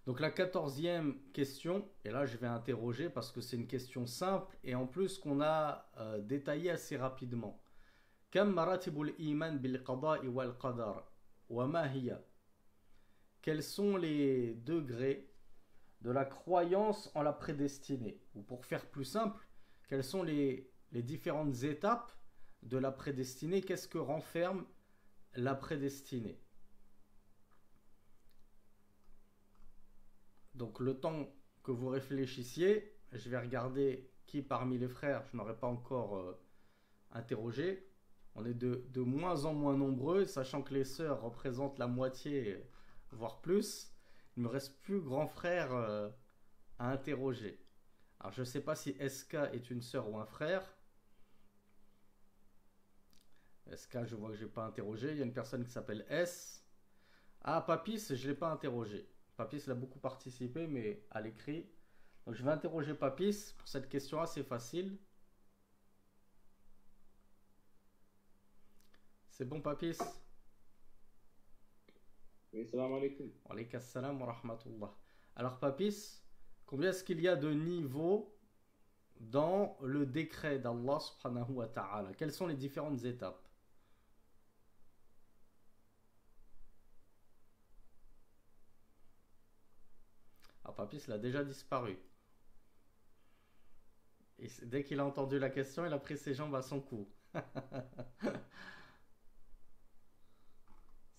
Donc la 14e question, et là je vais interroger parce que c'est une question simple et en plus qu'on a détaillé assez rapidement. كم مراتب الإيمان بالقضاء والقدر وما هي? Quels sont les degrés de la croyance en la prédestinée? Ou pour faire plus simple, quelles sont les différentes étapes de la prédestinée? Qu'est-ce que renferme la prédestinée? Donc le temps que vous réfléchissiez, je vais regarder qui parmi les frères je n'aurais pas encore interrogé. On est de moins en moins nombreux, sachant que les sœurs représentent la moitié, voire plus. Il ne me reste plus grand frère à interroger. Alors je ne sais pas si SK est une sœur ou un frère. SK, je vois que je n'ai pas interrogé. Il y a une personne qui s'appelle S. Ah, Papis, je ne l'ai pas interrogé. Papis il a beaucoup participé, mais à l'écrit. Donc je vais interroger Papis pour cette question assez facile. C'est bon, Papis? Oui, salam alaikum. Wa alayka salam wa rahmatullah. Alors, Papis, combien est-ce qu'il y a de niveaux dans le décret d'Allah subhanahu wa ta'ala? Quelles sont les différentes étapes? Ah, Papis, il a déjà disparu. Et dès qu'il a entendu la question, il a pris ses jambes à son cou.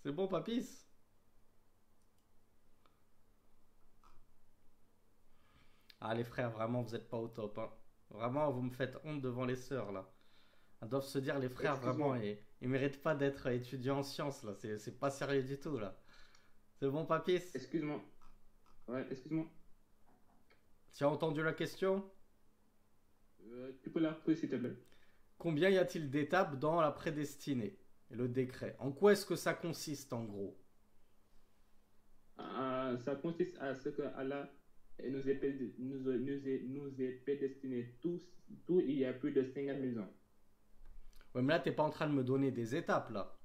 C'est bon, Papis? Ah, les frères, vraiment, vous n'êtes pas au top, hein. Vraiment, vous me faites honte devant les sœurs, là. Elles doivent se dire, les frères, vraiment, Excuse-moi. ils méritent pas d'être étudiants en sciences, là. C'est pas sérieux du tout, là. C'est bon, Papis? Excuse-moi. Ouais, excuse-moi. Tu as entendu la question? Tu peux la reposer, s'il te plaît. Combien y a-t-il d'étapes dans la prédestinée et le décret? En quoi est-ce que ça consiste, en gros? Ça consiste à ce que Allah nous est prédestiné tout il y a plus de 50 000 ans. Ouais, mais là, t'es pas en train de me donner des étapes, là.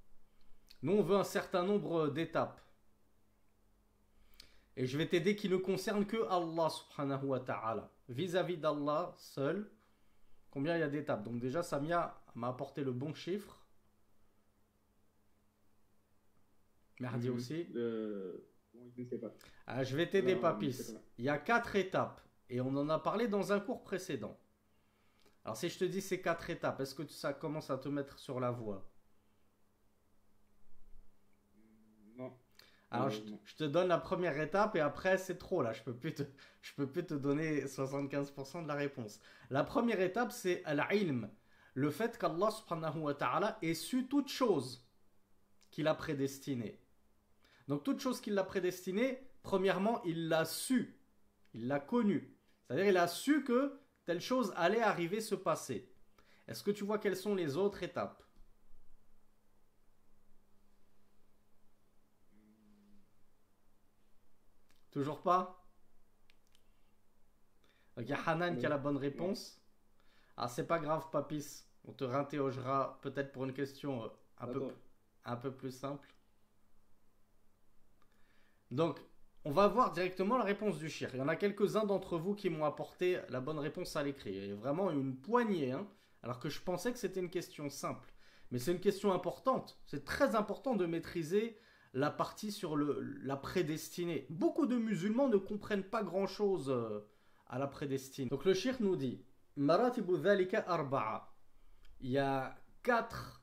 Nous, on veut un certain nombre d'étapes. Et je vais t'aider qui ne concerne que Allah subhanahu wa ta'ala. Vis-à-vis d'Allah seul, combien il y a d'étapes? Donc déjà, Samia m'a apporté le bon chiffre. Merdi aussi. Bon, je ne sais pas. Ah, je vais t'aider, Alors, je ne sais Papis. pas. Il y a 4 étapes. Et on en a parlé dans un cours précédent. Alors si je te dis ces 4 étapes, est-ce que ça commence à te mettre sur la voie? Non, Alors malheureusement. je te donne la première étape et après c'est trop là, je peux plus te donner 75% de la réponse. La première étape c'est al-ilm, le fait qu'Allah subhanahu wa ta'ala ait su toute chose qu'il a prédestinée. Donc toute chose qu'il a prédestinée, premièrement il l'a su, il l'a connu. C'est-à-dire il a su que telle chose allait arriver, se passer. Est-ce que tu vois quelles sont les autres étapes? Toujours pas? Donc il y a Hanan qui a Non, la bonne non. réponse. Ah, c'est pas grave, Papis. On te réinterrogera peut-être pour une question D'accord. un peu plus simple. Donc, on va voir directement la réponse du shir. Il y en a quelques-uns d'entre vous qui m'ont apporté la bonne réponse à l'écrit. Il y a vraiment une poignée, hein, alors que je pensais que c'était une question simple. Mais c'est une question importante. C'est très important de maîtriser la partie sur la prédestinée. Beaucoup de musulmans ne comprennent pas grand-chose à la prédestinée. Donc le shir nous dit Maratibu dhalika arba'a. Il y a 4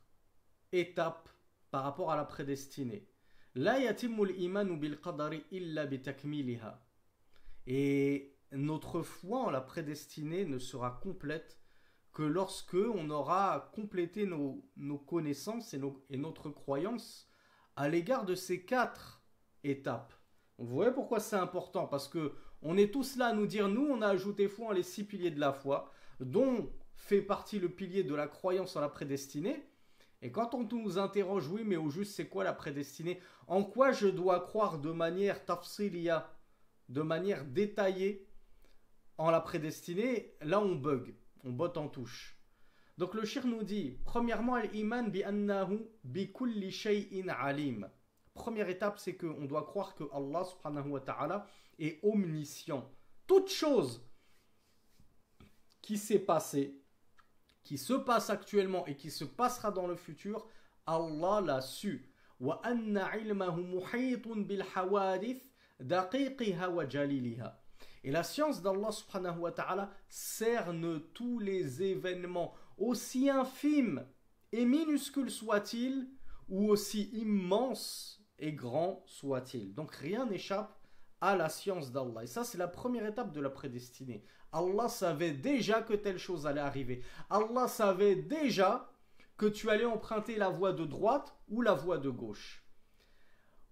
étapes par rapport à la prédestinée. La yatimul imanu bil qadari illa bitakmiliha. Et notre foi en la prédestinée ne sera complète que lorsque on aura complété nos connaissances et notre croyance à l'égard de ces 4 étapes. Vous voyez pourquoi c'est important? Parce que on est tous là à nous dire, nous on a ajouté foi en les 6 piliers de la foi, dont fait partie le pilier de la croyance en la prédestinée. Et quand on nous interroge, oui, mais au juste, c'est quoi la prédestinée? En quoi je dois croire de manière tafsiliya, de manière détaillée en la prédestinée? Là, on bug, on botte en touche. Donc le shir nous dit, premièrement, al-iman bi annahu bi kulli shay'in alim. première étape, c'est qu'on doit croire que Allah subhanahu wa ta'ala est omniscient. Toute chose qui s'est passée, qui se passe actuellement et qui se passera dans le futur, Allah l'a su. وَأَنَّ عِلْمَهُ مُحِيطٌ بِالْحَوَادِثِ دَقِيقِهَا وَجَلِيلِهَا. Et la science d'Allah subhanahu wa ta'ala cerne tous les événements, aussi infimes et minuscules soient-ils, ou aussi immenses et grands soient-ils. Donc rien n'échappe à la science d'Allah. Et ça, c'est la première étape de la prédestinée. Allah savait déjà que telle chose allait arriver. Allah savait déjà que tu allais emprunter la voie de droite ou la voie de gauche.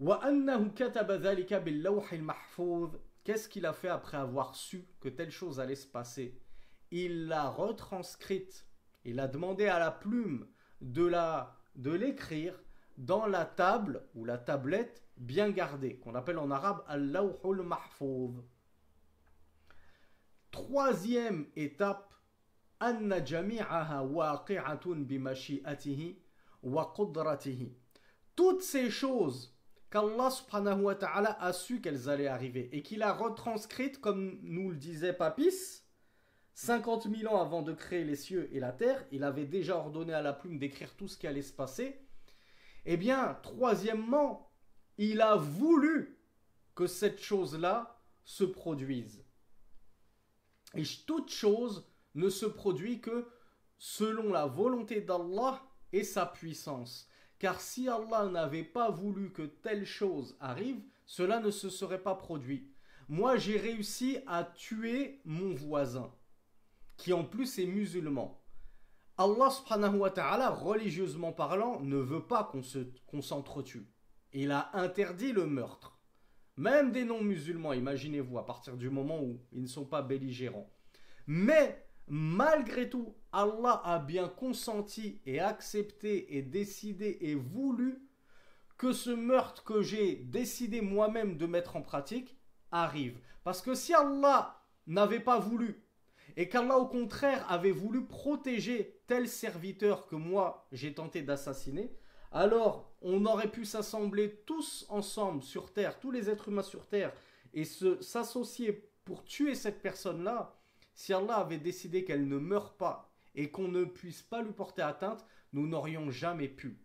وَأَنَّهُ كَتَبَ ذَلِكَ بِاللَّوْحِ الْمَحْفُوظِ. Qu'est-ce qu'il a fait après avoir su que telle chose allait se passer? Il l'a retranscrite. Il a demandé à la plume de l'écrire dans la table ou la tablette bien gardée, qu'on appelle en arabe al-lawhul mahfouz. Troisième étape, anna jami'aha waqi'atun bimashi'atihi wa qudratihi. Toutes ces choses qu'Allah subhanahu wa ta'ala a su qu'elles allaient arriver et qu'il a retranscrites, comme nous le disait Papis, 50 000 ans avant de créer les cieux et la terre, il avait déjà ordonné à la plume d'écrire tout ce qui allait se passer. Eh bien, troisièmement, il a voulu que cette chose-là se produise. Et toute chose ne se produit que selon la volonté d'Allah et sa puissance. Car si Allah n'avait pas voulu que telle chose arrive, cela ne se serait pas produit. Moi, j'ai réussi à tuer mon voisin, qui en plus est musulman. Allah subhanahu wa ta'ala, religieusement parlant, ne veut pas qu'on s'entretue. Il a interdit le meurtre. Même des non-musulmans, imaginez-vous, à partir du moment où ils ne sont pas belligérants. Mais, malgré tout, Allah a bien consenti et accepté et décidé et voulu que ce meurtre que j'ai décidé moi-même de mettre en pratique arrive. Parce que si Allah n'avait pas voulu, et qu'Allah au contraire avait voulu protéger tel serviteur que moi j'ai tenté d'assassiner, alors on aurait pu s'assembler tous ensemble sur terre, tous les êtres humains sur terre, et s'associer pour tuer cette personne-là. Si Allah avait décidé qu'elle ne meure pas et qu'on ne puisse pas lui porter atteinte, nous n'aurions jamais pu.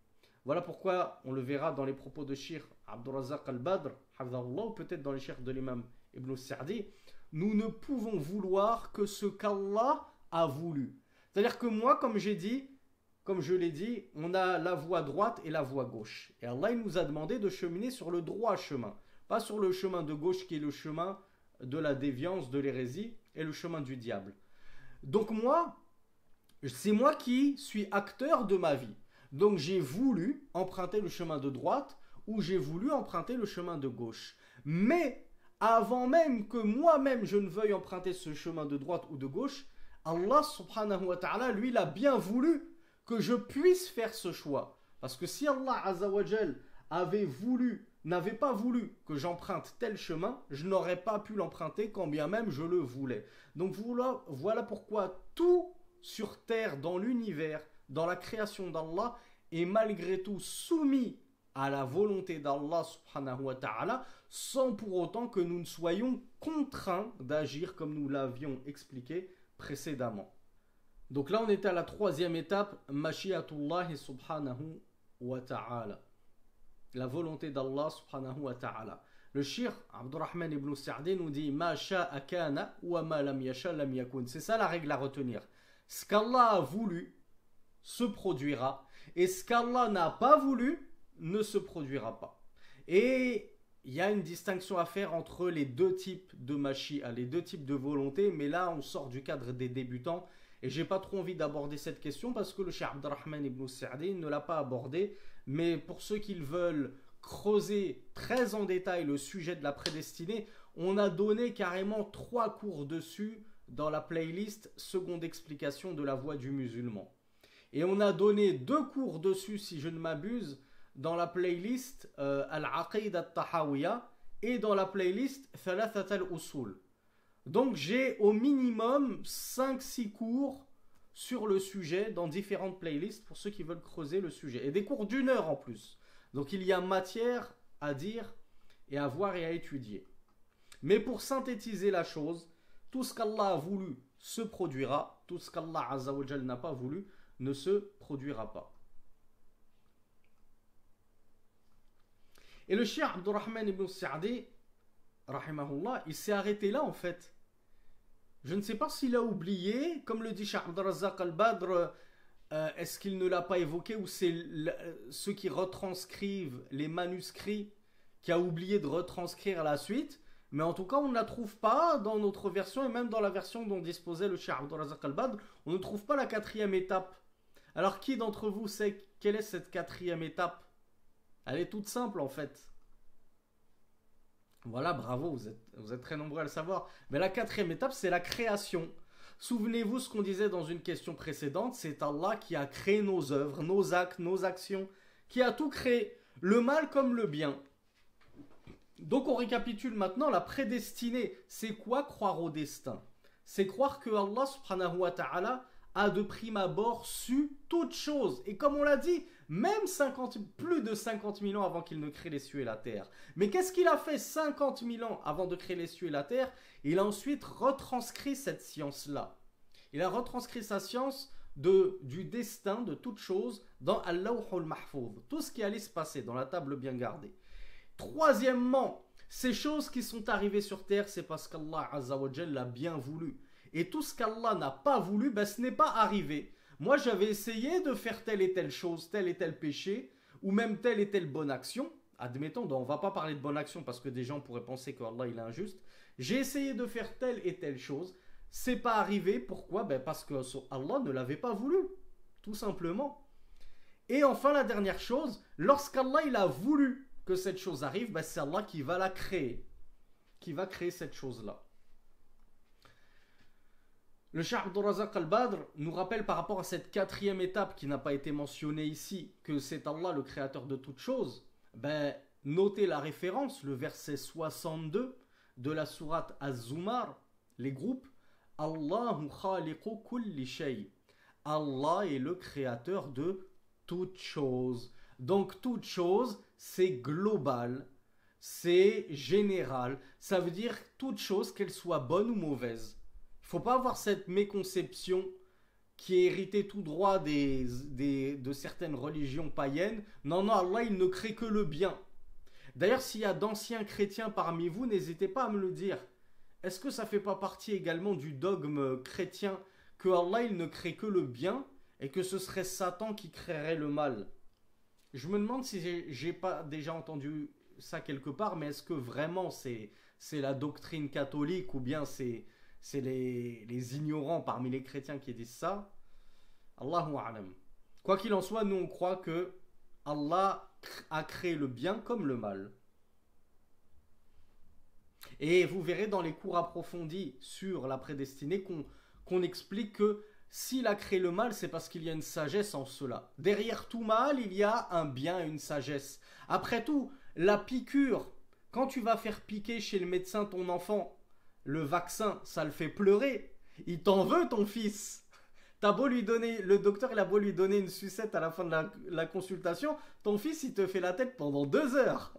Voilà pourquoi on le verra dans les propos de Cheikh Abdul Razak al-Badr, ou peut-être dans les cheikhs de l'imam Ibn Sa'di. Nous ne pouvons vouloir que ce qu'Allah a voulu. C'est-à-dire que moi, comme je l'ai dit, on a la voie droite et la voie gauche. Et Allah il nous a demandé de cheminer sur le droit chemin, pas sur le chemin de gauche qui est le chemin de la déviance, de l'hérésie et le chemin du diable. Donc moi, c'est moi qui suis acteur de ma vie. Donc j'ai voulu emprunter le chemin de droite ou j'ai voulu emprunter le chemin de gauche. Mais avant même que moi-même je ne veuille emprunter ce chemin de droite ou de gauche, Allah subhanahu wa ta'ala, lui, il a bien voulu que je puisse faire ce choix. Parce que si Allah azawajal n'avait pas voulu que j'emprunte tel chemin, je n'aurais pas pu l'emprunter quand bien même je le voulais. Donc voilà pourquoi tout sur terre, dans l'univers, dans la création d'Allah, est malgré tout soumis à la volonté d'Allah subhanahu wa ta'ala, sans pour autant que nous ne soyons contraints d'agir comme nous l'avions expliqué précédemment. Donc là on était à la troisième étape, Mashi'atullah subhanahu wa ta'ala, la volonté d'Allah subhanahu wa ta'ala. Le Cheikh Abdurrahman ibn Sa'di nous dit Ma sha'a kana wa ma lam yasha lam yakun. C'est ça la règle à retenir. Ce qu'Allah a voulu se produira, et ce qu'Allah n'a pas voulu ne se produira pas. Et il y a une distinction à faire entre les deux types de mashia, les deux types de volonté, mais là on sort du cadre des débutants et j'ai pas trop envie d'aborder cette question parce que le Cheikh Abdurrahman ibn Sa'di ne l'a pas abordé, mais pour ceux qui veulent creuser très en détail le sujet de la prédestinée, on a donné carrément 3 cours dessus dans la playlist seconde explication de la voie du musulman. Et on a donné 2 cours dessus, si je ne m'abuse, dans la playlist Al-Aqid al-Tahawiyya et dans la playlist Thalathat al-Usul. Donc j'ai au minimum 5-6 cours sur le sujet dans différentes playlists pour ceux qui veulent creuser le sujet. Et des cours d'1 heure en plus. Donc il y a matière à dire et à voir et à étudier. Mais pour synthétiser la chose, tout ce qu'Allah a voulu se produira, tout ce qu'Allah Azza wa Jal n'a pas voulu ne se produira pas. Et le cheikh Abdurrahman ibn Sa'di, rahimahullah, il s'est arrêté là en fait. Je ne sais pas s'il a oublié, comme le dit Cheikh Abdurrazzaq al-Badr, est-ce qu'il ne l'a pas évoqué ou c'est ceux qui retranscrivent les manuscrits qui a oublié de retranscrire la suite. Mais en tout cas, on ne la trouve pas dans notre version et même dans la version dont disposait le Cheikh Abdurrazzaq al-Badr, on ne trouve pas la quatrième étape. Alors qui d'entre vous sait quelle est cette quatrième étape? Elle est toute simple en fait. Voilà, bravo, vous êtes très nombreux à le savoir. Mais la quatrième étape, c'est la création. Souvenez-vous ce qu'on disait dans une question précédente, c'est Allah qui a créé nos œuvres, nos actes, nos actions, qui a tout créé, le mal comme le bien. Donc on récapitule maintenant la prédestinée. C'est quoi croire au destin? C'est croire que Allah subhanahu wa ta'ala a de prime abord su toutes choses. Et comme on l'a dit, même plus de 50 000 ans avant qu'il ne crée les cieux et la terre. Mais qu'est-ce qu'il a fait 50 000 ans avant de créer les cieux et la terre? Il a ensuite retranscrit cette science-là. Il a retranscrit sa science du destin de toutes choses dans Al-Lawhul Mahfouz. Tout ce qui allait se passer dans la table bien gardée. Troisièmement, ces choses qui sont arrivées sur terre, c'est parce qu'Allah Azza wa Jal l'a bien voulu. Et tout ce qu'Allah n'a pas voulu, ce n'est pas arrivé. Moi, j'avais essayé de faire telle et telle chose, tel et tel péché, ou même telle et telle bonne action. Admettons, on ne va pas parler de bonne action parce que des gens pourraient penser qu'Allah il est injuste. J'ai essayé de faire telle et telle chose. C'est pas arrivé. Pourquoi? Parce que Allah ne l'avait pas voulu. Tout simplement. Et enfin, la dernière chose, lorsqu'Allah il a voulu que cette chose arrive, c'est Allah qui va la créer. Qui va créer cette chose-là. Le Cheikh Abdurrazzaq al-Badr nous rappelle par rapport à cette quatrième étape qui n'a pas été mentionnée ici, que c'est Allah le créateur de toutes choses. Notez la référence, le verset 62 de la sourate Az-Zumar, les groupes. Allahu khaliqu kulli shay. Allah est le créateur de toutes choses. Donc toute chose, c'est global, c'est général. Ça veut dire toute chose, qu'elle soit bonne ou mauvaise. Il ne faut pas avoir cette méconception qui est héritée tout droit de certaines religions païennes. Non, Allah, il ne crée que le bien. D'ailleurs, s'il y a d'anciens chrétiens parmi vous, n'hésitez pas à me le dire. Est-ce que ça ne fait pas partie également du dogme chrétien que Allah, il ne crée que le bien et que ce serait Satan qui créerait le mal? Je me demande si j'ai pas déjà entendu ça quelque part, mais est-ce que vraiment c'est la doctrine catholique ou bien c'est les ignorants parmi les chrétiens qui disent ça? Allahu a'lam. Quoi qu'il en soit, nous on croit que Allah a créé le bien comme le mal. Et vous verrez dans les cours approfondis sur la prédestinée qu'on explique que s'il a créé le mal, c'est parce qu'il y a une sagesse en cela. Derrière tout mal, il y a un bien, une sagesse. Après tout, la piqûre, quand tu vas faire piquer chez le médecin ton enfant, le vaccin, ça le fait pleurer. Il t'en veut, ton fils. T'as beau lui donner, le docteur il a beau lui donner une sucette à la fin de la consultation, ton fils il te fait la tête pendant 2 heures.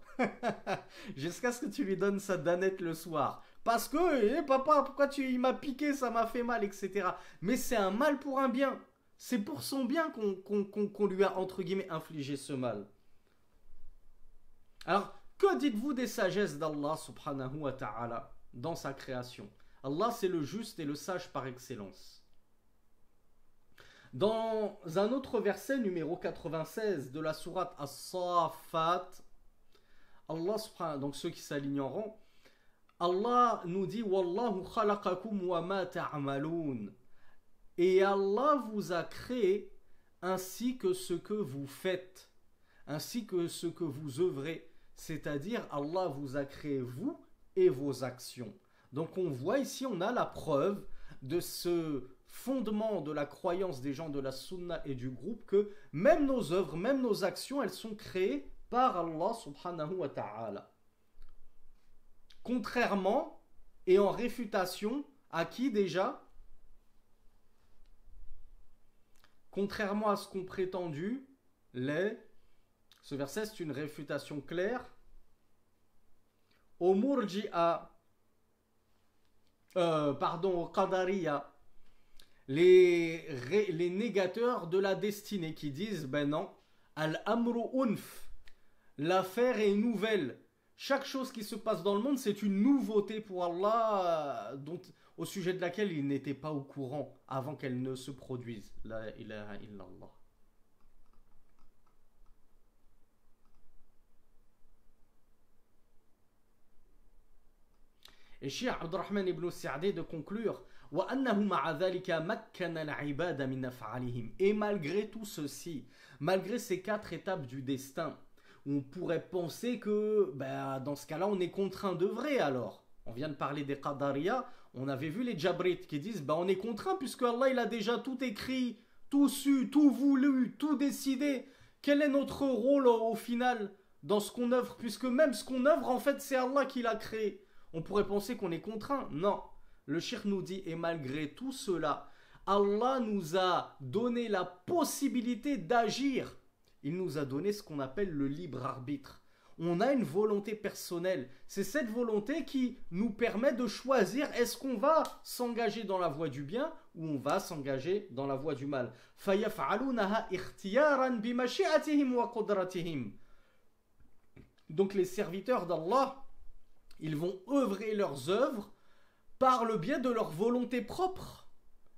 Jusqu'à ce que tu lui donnes sa danette le soir. Parce que, papa, pourquoi il m'a piqué, ça m'a fait mal, etc. Mais c'est un mal pour un bien. C'est pour son bien qu'on lui a, entre guillemets, infligé ce mal. Alors, que dites-vous des sagesses d'Allah, subhanahu wa ta'ala, dans sa création? Allah, c'est le juste et le sage par excellence. Dans un autre verset, numéro 96 de la sourate As-Saffat, Allah, subhanahu, donc ceux qui s'alignent en rang, Allah nous dit Wallahu khalaqakum wa ma ta'malun. Et Allah vous a créé ainsi que ce que vous faites, ainsi que ce que vous œuvrez. C'est-à-dire Allah vous a créé vous et vos actions. Donc on voit ici, on a la preuve de ce fondement de la croyance des gens de la sunna et du groupe que même nos œuvres, même nos actions, elles sont créées par Allah subhanahu wa ta'ala. Contrairement et en réfutation à qui déjà? Contrairement à ce qu'ont prétendu ce verset, c'est une réfutation claire aux Murji'a, aux Qadariya, les négateurs de la destinée qui disent ben non, al-amru unf, l'affaire est nouvelle. Chaque chose qui se passe dans le monde, c'est une nouveauté pour Allah, au sujet de laquelle il n'était pas au courant avant qu'elle ne se produise. La ilaha illallah. Et Cheikh Abdurrahman ibn Sa'di de conclure et malgré tout ceci, malgré ces 4 étapes du destin, on pourrait penser que dans ce cas-là on est contraint d'œuvrer. Alors on vient de parler des Qadariya, on avait vu les Jabrites qui disent on est contraint puisque Allah il a déjà tout écrit, tout su, tout voulu, tout décidé. Quel est notre rôle au final dans ce qu'on œuvre, puisque même ce qu'on œuvre en fait c'est Allah qui l'a créé. On pourrait penser qu'on est contraint. Non. Le cheikh nous dit, et malgré tout cela, Allah nous a donné la possibilité d'agir. Il nous a donné ce qu'on appelle le libre arbitre. On a une volonté personnelle. C'est cette volonté qui nous permet de choisir est-ce qu'on va s'engager dans la voie du bien ou on va s'engager dans la voie du mal. Donc les serviteurs d'Allah, ils vont œuvrer leurs œuvres par le biais de leur volonté propre.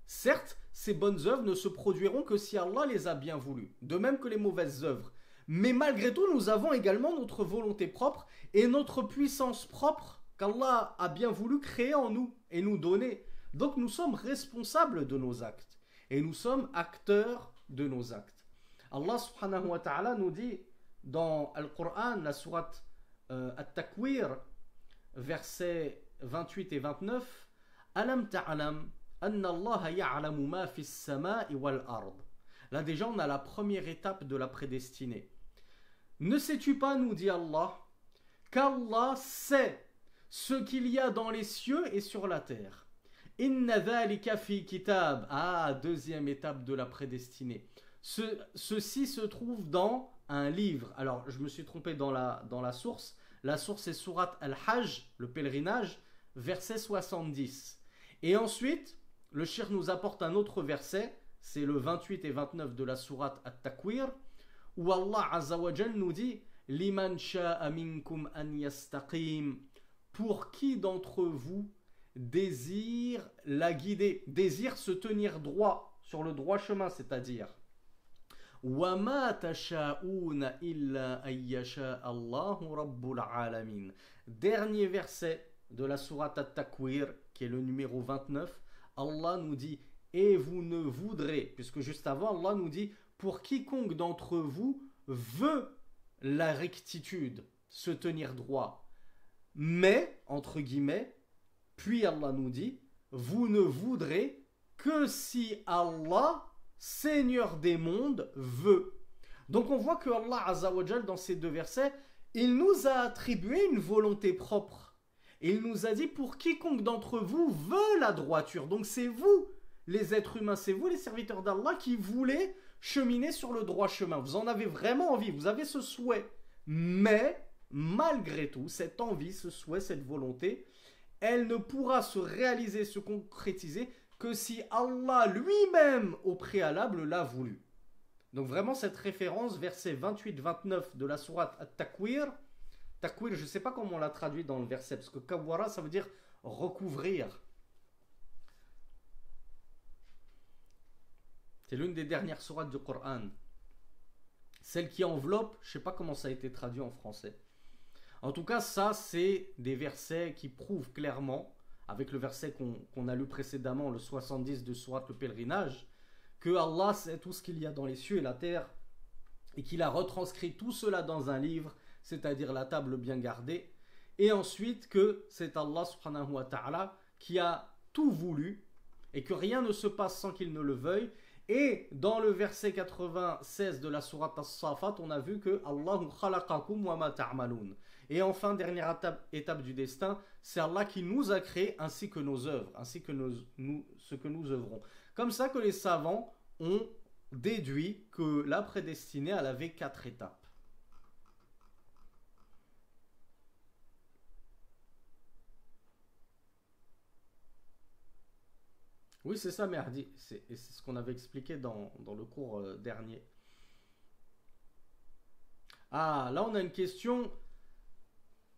Certes, ces bonnes œuvres ne se produiront que si Allah les a bien voulues, de même que les mauvaises œuvres. Mais malgré tout, nous avons également notre volonté propre et notre puissance propre qu'Allah a bien voulu créer en nous et nous donner. Donc nous sommes responsables de nos actes et nous sommes acteurs de nos actes. Allah subhanahu wa ta'ala nous dit dans Al-Qur'an, la sourate At-Takwir, versets 28 et 29, Alam ta'alam anna Allah ya'lamu ma fi as-sama'i wal ard. Là déjà on a la première étape de la prédestinée. Ne sais-tu pas, nous dit Allah, qu'Allah sait ce qu'il y a dans les cieux et sur la terre. Inna dhalika fi kitab. Deuxième étape de la prédestinée. Ceci se trouve dans un livre. Alors je me suis trompé dans la source. La source est sourate Al-Hajj, le pèlerinage, verset 70. Et ensuite, le cheikh nous apporte un autre verset, c'est le 28 et 29 de la sourate At-Takwir, où Allah Azza wa Jal nous dit Liman sha'a minkum an yastaqim. Pour qui d'entre vous désire la guider, désire se tenir droit, sur le droit chemin, c'est-à-dire وَمَا تَشَاءُونَ إِلَّا أَن يَشَاءَ اللَّهُ رَبُّ الْعَالَمِينَ. Dernier verset de la sourate At-Takwir, qui est le numéro 29, Allah nous dit et vous ne voudrez, puisque juste avant Allah nous dit pour quiconque d'entre vous veut la rectitude, se tenir droit, mais, entre guillemets, puis Allah nous dit vous ne voudrez que si Allah, Seigneur des mondes, veut. Donc on voit que Allah Azza wa Jal, dans ces deux versets, il nous a attribué une volonté propre. Et il nous a dit pour quiconque d'entre vous veut la droiture. Donc c'est vous, les êtres humains, c'est vous les serviteurs d'Allah qui voulez cheminer sur le droit chemin. Vous en avez vraiment envie, vous avez ce souhait. Mais malgré tout, cette envie, ce souhait, cette volonté, elle ne pourra se réaliser, se concrétiser que si Allah lui-même au préalable l'a voulu. Donc vraiment cette référence, verset 28-29 de la sourate At-Takwir. Takwir, je ne sais pas comment on l'a traduit dans le verset, parce que Kawara, ça veut dire recouvrir. C'est l'une des dernières sourates du Coran. Celle qui enveloppe, je ne sais pas comment ça a été traduit en français. En tout cas, ça, c'est des versets qui prouvent clairement, avec le verset qu'on a lu précédemment, le 70 de sourate le pèlerinage, que Allah sait tout ce qu'il y a dans les cieux et la terre, et qu'il a retranscrit tout cela dans un livre, c'est-à-dire la table bien gardée, et ensuite que c'est Allah subhanahu wa ta'ala qui a tout voulu, et que rien ne se passe sans qu'il ne le veuille. Et dans le verset 96 de la sourate As-Safat, on a vu que Allahu khalaqakum wa ma ta'malun. Et enfin, dernière étape du destin, c'est Allah qui nous a créés ainsi que nos œuvres, ainsi que ce que nous œuvrons. Comme ça que les savants ont déduit que la prédestinée, elle avait 4 étapes. Oui, c'est ça, Merdi. Et c'est ce qu'on avait expliqué dans le cours dernier. Ah, là, on a une question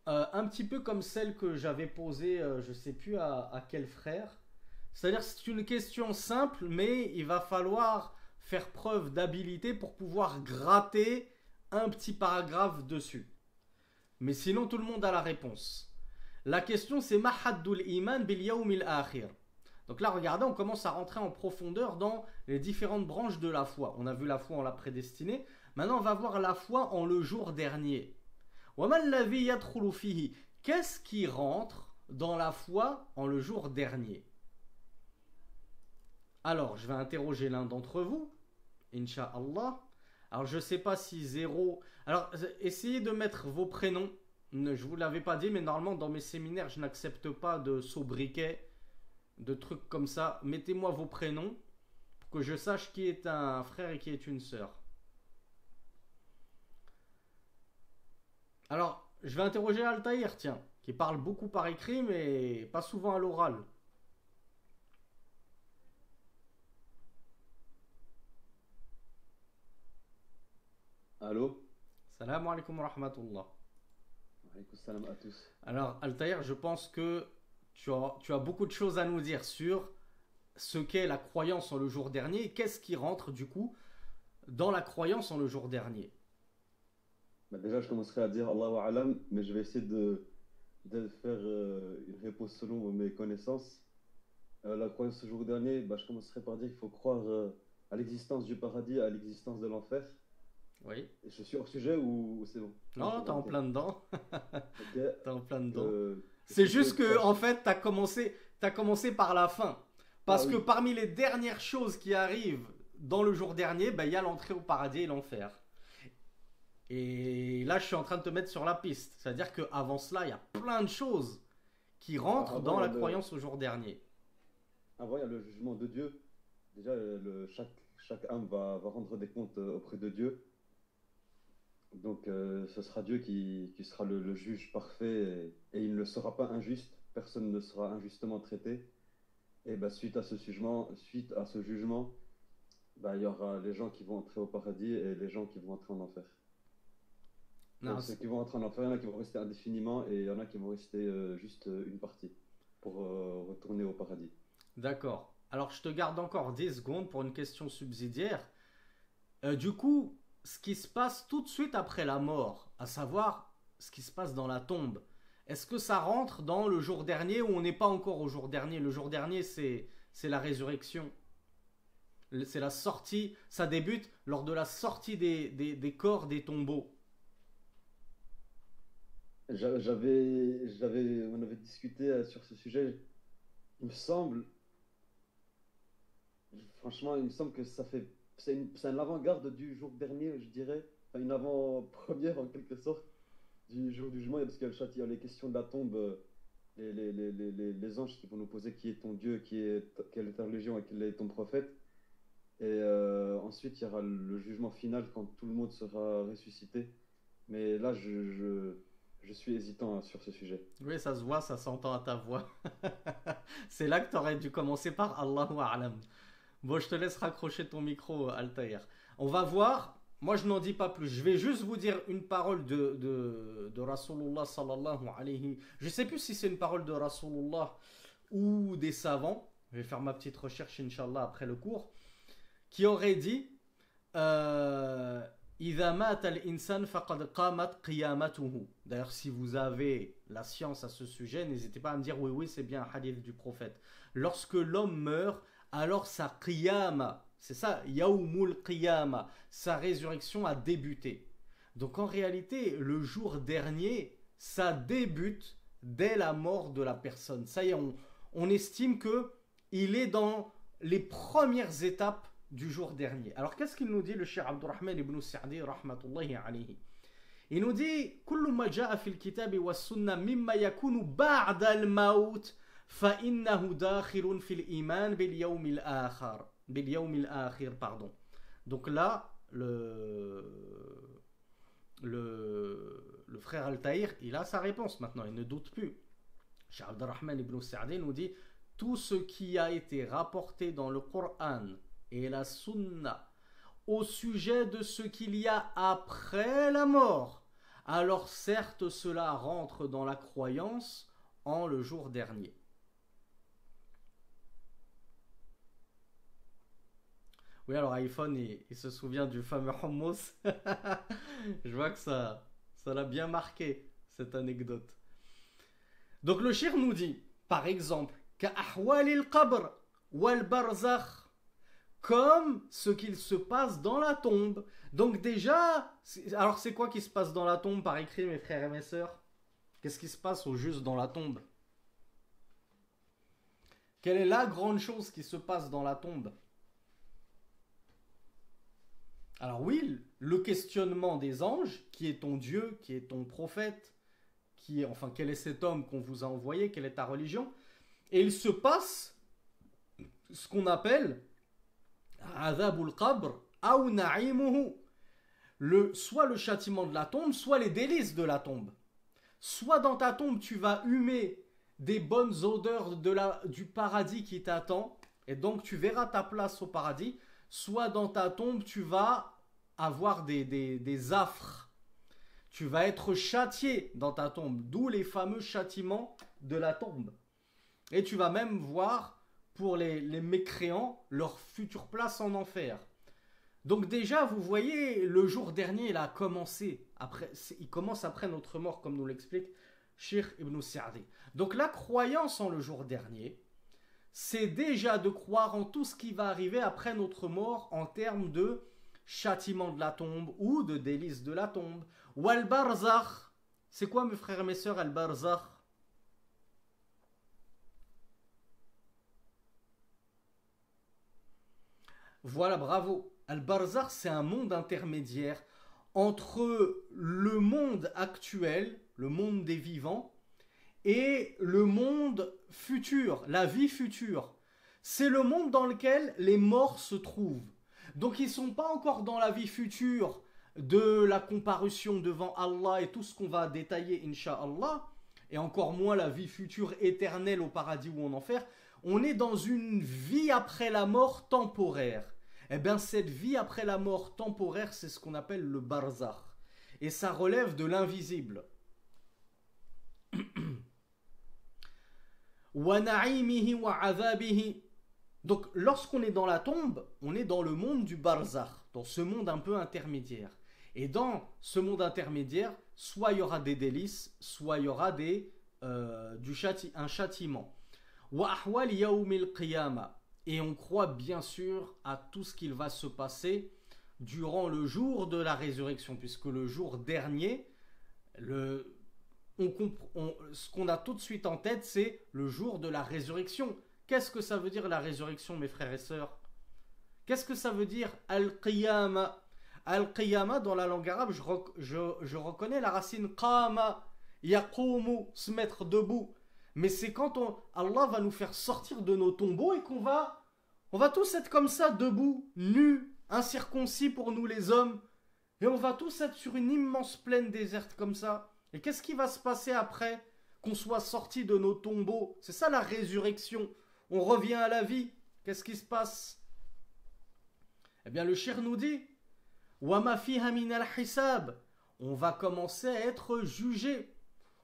un petit peu comme celle que j'avais posée, je sais plus à quel frère. C'est-à-dire, c'est une question simple, mais il va falloir faire preuve d'habilité pour pouvoir gratter un petit paragraphe dessus. Mais sinon, tout le monde a la réponse. La question, c'est Mahaddul Iman bil Yawmil Akhir. Donc là, regardez, on commence à rentrer en profondeur dans les différentes branches de la foi. On a vu la foi en la prédestinée. Maintenant, on va voir la foi en le jour dernier. Qu'est-ce qui rentre dans la foi en le jour dernier? Alors, je vais interroger l'un d'entre vous, Inch'Allah. Alors, je ne sais pas si zéro. Alors, essayez de mettre vos prénoms. Je ne vous l'avais pas dit, mais normalement, dans mes séminaires, je n'accepte pas de sobriquet, de trucs comme ça. Mettez-moi vos prénoms pour que je sache qui est un frère et qui est une sœur. Alors, je vais interroger Altaïr, tiens, qui parle beaucoup par écrit, mais pas souvent à l'oral. Allô? Salam alaikum wa rahmatullah. Alaykoum salam à tous. Alors, Altaïr, je pense que tu as beaucoup de choses à nous dire sur ce qu'est la croyance en le jour dernier et qu'est-ce qui rentre du coup dans la croyance en le jour dernier. Bah, déjà, je commencerai à dire Allahu Alam, mais je vais essayer de faire une réponse selon mes connaissances. La croyance ce jour dernier, bah, je commencerai par dire qu'il faut croire à l'existence du paradis, à l'existence de l'enfer. Oui. Et je suis hors sujet ou c'est bon? Non, t'es en plein dedans. Ok. T'es en plein dedans. Qu'est-ce C'est que je juste peux que, croire? en fait, t'as commencé par la fin. Ah Parce que oui, parmi les dernières choses qui arrivent dans le jour dernier, ben, il y a l'entrée au paradis et l'enfer. Et là, je suis en train de te mettre sur la piste. C'est-à-dire qu'avant cela, il y a plein de choses qui rentrent avant, dans il y la a croyance au jour dernier. avant, il y a le jugement de Dieu. Déjà, chaque âme va rendre des comptes auprès de Dieu. Donc, ce sera Dieu qui sera le juge parfait et il ne sera pas injuste. Personne ne sera injustement traité. Et bah, suite à ce jugement, bah, il y aura les gens qui vont entrer au paradis et les gens qui vont entrer en enfer. Et Non, ceux qui vont entrer en enfer, il y en a qui vont rester indéfiniment et il y en a qui vont rester juste une partie pour retourner au paradis. d'accord. Alors, je te garde encore 10 secondes pour une question subsidiaire. Du coup, ce qui se passe tout de suite après la mort, à savoir ce qui se passe dans la tombe, est-ce que ça rentre dans le jour dernier ou on n'est pas encore au jour dernier? Le jour dernier, c'est la résurrection. C'est la sortie, ça débute lors de la sortie des corps des tombeaux. On avait discuté sur ce sujet. Il me semble, franchement, il me semble que c'est un avant-garde du jour dernier, je dirais. Enfin, une avant-première en quelque sorte du jour du jugement, parce qu'il y a il y a les questions de la tombe, les anges qui vont nous poser qui est ton Dieu, quelle est ta religion et quel est ton prophète. Et ensuite, il y aura le jugement final quand tout le monde sera ressuscité. Mais là, je suis hésitant sur ce sujet. Oui, ça se voit, ça s'entend à ta voix. C'est là que tu aurais dû commencer par Allahu A'lam. Bon, je te laisse raccrocher ton micro, Altaïr. On va voir. Moi, je n'en dis pas plus. Je vais juste vous dire une parole de Rasulullah sallallahu alayhi. Je ne sais plus si c'est une parole de Rasulullah ou des savants. Je vais faire ma petite recherche, Inch'Allah, après le cours. Qui aurait dit إذا مات الإنسان فقد قامت قيامته. D'ailleurs, si vous avez la science à ce sujet, n'hésitez pas à me dire oui, oui, c'est bien un hadith du prophète. Lorsque l'homme meurt, alors sa qiyama, c'est ça, yaoumul qiyama, sa résurrection a débuté. Donc en réalité, le jour dernier, ça débute dès la mort de la personne. Ça y est, on estime que il est dans les premières étapes du jour dernier. Alors qu'est-ce qu'il nous dit le Cheikh Abdurrahman ibn Sa'di rahmatullahi alayhi? Il nous dit كل ما جاء في الكتاب والسنة مما يكون بعد الموت فإنه داخل في الإيمان باليوم الآخر pardon. Donc là le frère Al-Tahir, il a sa réponse maintenant, il ne doute plus. Cheikh Abdurrahman ibn Sa'di nous dit tout ce qui a été rapporté dans le Coran et la Sunna au sujet de ce qu'il y a après la mort, alors certes cela rentre dans la croyance en le jour dernier. Oui, alors iPhone, il se souvient du fameux hummus. Je vois que ça l'a bien marqué, cette anecdote. Donc le shir nous dit, par exemple, كَأَحْوَالِ الْقَبْرِ وَالْبَرْزَخِ, comme ce qu'il se passe dans la tombe. Donc déjà, alors c'est quoi qui se passe dans la tombe par écrit, mes frères et mes sœurs? Qu'est-ce qui se passe au juste dans la tombe? Quelle est la grande chose qui se passe dans la tombe? Alors oui, le questionnement des anges, qui est ton Dieu, qui est ton prophète, enfin quel est cet homme qu'on vous a envoyé, quelle est ta religion? Et il se passe ce qu'on appelle Azabul Qabr ou Na'imuhu, soit le châtiment de la tombe, soit les délices de la tombe. Soit dans ta tombe tu vas humer des bonnes odeurs du paradis qui t'attend, et donc tu verras ta place au paradis, soit dans ta tombe tu vas avoir des affres, tu vas être châtié dans ta tombe, d'où les fameux châtiments de la tombe. Et tu vas même voir pour les mécréants leur future place en enfer. Donc déjà, vous voyez, le jour dernier, il a commencé. Il commence après notre mort, comme nous l'explique Cheikh Ibn Sa'di. Donc la croyance en le jour dernier, c'est déjà de croire en tout ce qui va arriver après notre mort en termes de châtiment de la tombe ou de délices de la tombe. Ou al-barzakh. C'est quoi, mes frères et mes sœurs, al-barzakh? Voilà, bravo. Al-barzakh, c'est un monde intermédiaire entre le monde actuel, le monde des vivants, et le monde futur, la vie future. C'est le monde dans lequel les morts se trouvent. Donc ils ne sont pas encore dans la vie future de la comparution devant Allah et tout ce qu'on va détailler, Inch'Allah, et encore moins la vie future éternelle au paradis ou en enfer. On est dans une vie après la mort temporaire. Eh bien, cette vie après la mort temporaire, c'est ce qu'on appelle le barzakh. Et ça relève de l'invisible. Wa na'imihi wa azabihi. Donc, lorsqu'on est dans la tombe, on est dans le monde du barzakh, dans ce monde un peu intermédiaire. Et dans ce monde intermédiaire, soit il y aura des délices, soit il y aura un châtiment. Wa ahwal yawmil qiyamah. Et on croit bien sûr à tout ce qu'il va se passer durant le jour de la résurrection, puisque le jour dernier, ce qu'on a tout de suite en tête, c'est le jour de la résurrection. Qu'est-ce que ça veut dire la résurrection, mes frères et sœurs? Qu'est-ce que ça veut dire al-qiyama? Al-qiyama, dans la langue arabe, je reconnais la racine qama, yaqumu, se mettre debout. Mais c'est quand Allah va nous faire sortir de nos tombeaux et on va tous être comme ça, debout, nus, incirconcis pour nous les hommes. Et on va tous être sur une immense plaine déserte comme ça. Et qu'est-ce qui va se passer après qu'on soit sortis de nos tombeaux? C'est ça la résurrection. On revient à la vie. Qu'est-ce qui se passe? Eh bien, le shir nous dit wa ma fiha min al-hisab. On va commencer à être jugé.